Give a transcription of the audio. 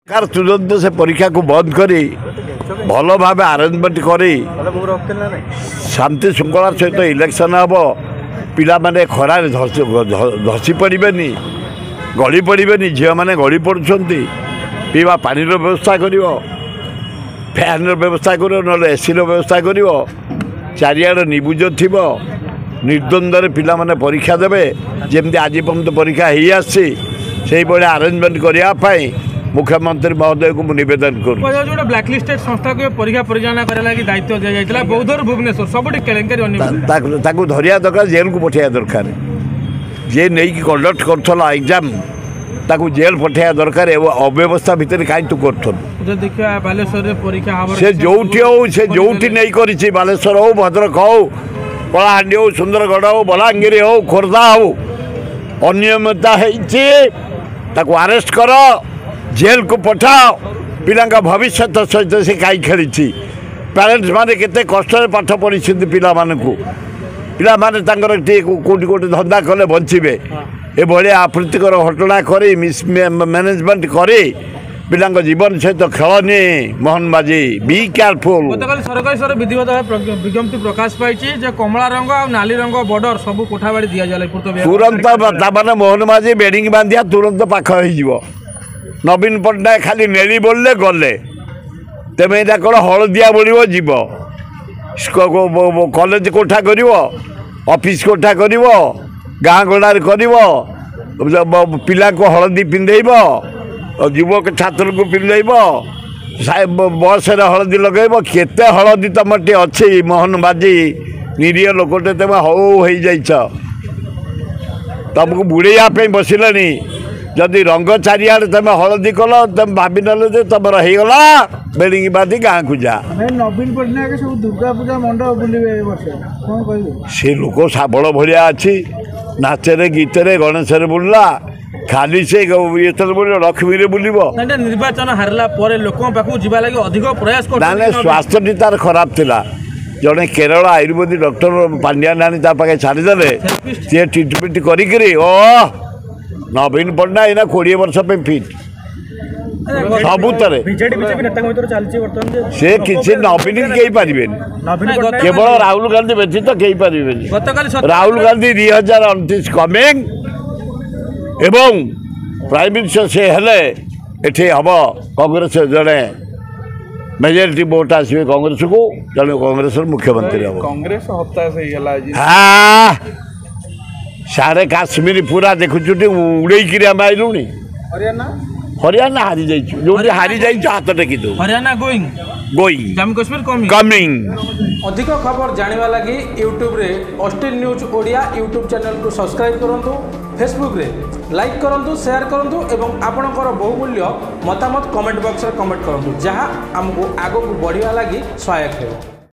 सरकार तुरंत से परीक्षा को बंद करी भल भाव आरेंजमेंट करी शांति श्रृंखला सहित इलेक्शन हम पिला माने खरार धसी पड़े गली पड़े झील मैंने गली पड़ुंट पीवा पानी व्यवस्था कर फैन व्यवस्था कर ना एसी व्यवस्था कर चारिआड निबुज थी निर्द्वंद्व पिला माने परीक्षा देवे जमी आज पर्यटन परीक्षा हो आसी से आरेंजमेंट करने मुख्यमंत्री महोदय को निवेदन कर ब्लैकलिस्टेड संस्था को परीक्षा परिचालना करने दायित्व दि जाता बौद्ध भुवनेश्वर सब केलेंकारी धरिया दरकार जेल को पठाया दरकार जे नहीं कंडक्ट कर एग्जाम ताकू जेल पठाया दरकार अव्यवस्था भितर कहीं तू कर देखिए बालेश्वर परीक्षा से जोटी हो से जोटी नहीं करी बालेश्वर हो भद्रक हो कलाहांडी हो सुंदरगढ़ हो बलांगीर हो खोर्धा हो अनियमितता ताकू अरेस्ट कर जेल को पठाओ पिला भविष्य सहित से कहीं खेली पेरेन्ट्स माने केते कष्ट पाठ पढ़ी पिला पिला माने कोटि कोटि धंदा कले बंचे ये आपत्तिकर घटना करी मिसमैनेजमेंट करी पिला जीवन सहित खेलनी मोहन बाजी बी केयरफुल सरकारी स्तर विधिवत विज्ञप्ति प्रकाश पाई कमला रंग और नाली रंग बॉर्डर सब कोठाबाड़ी दि जाए तुरंत मोहन बाजी बेडिंग बांधिया तुरंत पाख हो नवीन पट्टनायक खाली नेली बोलले गले तेमे यहाँ कौन हलदिया बोलो जीव कॉलेज कोठा कर ऑफिस कोठा कर गाँ गड़ार कर पिला को हलदी पिंधेब युवक छात्र को पिंधेब बस हलदी लगेब केते हलदी तुम टे अच्छी मोहन बाजी निरीह लोकटे तुम हो जा तुमको बुड़ाई बसिलानी जदि रंग चारिआडे तुम हलदी कल तुम भाभी ना तुम रहीगला बेडिंग बांधी गाँ को जा नवीन पट्टनायक सब दुर्गा पूजा मंडप बुलवे से लोक शाबल भाया अच्छी नाचरे गीतरे गणेश बुलला खाली से लक्ष्मी बुलव निर्वाचन हारला लोक लगे अधिक प्रयास ना स्वास्थ्य तार खराब थिला जड़े केरल आयुर्वेदिक डॉक्टर पांड्या नानी पाखे छाड़ीदे सी ट्रिटमेंट करी नवीन पट्टनायक ना 20 वर्ष पे फिट सबुतरे से किसी नवीन कही पारे केवल राहुल गांधी व्यतीत कही पारे राहुल गांधी 2029 कमिंग एवं प्राइम मिनिस्टर से हेले एठी हम कांग्रेस जड़े मेजोरिटी वोट आसवे कांग्रेस को जड़े कांग्रेस मुख्यमंत्री हम कांग्रेस हप्ता से हाँ सारे काश्मीर पूरा देखुचुटी उड़े आईलुणी हरियाणा हारी जो हारी जा हाथ टेकी दो हरियाणा गोइंग जम्मू कश्मीर कमिंग अधिक खबर जानिबा लागि यूट्यूब रे Austin news Odia YouTube channel को सब्सक्राइब करंतु फेसबुक रे लाइक करंतु शेयर करंतु एवं आपणकर बहुमूल्य मतामत कमेंट बॉक्स रे कमेंट करंतु जहां हमको आगो को बढ़िया लागि सहायक हेबो।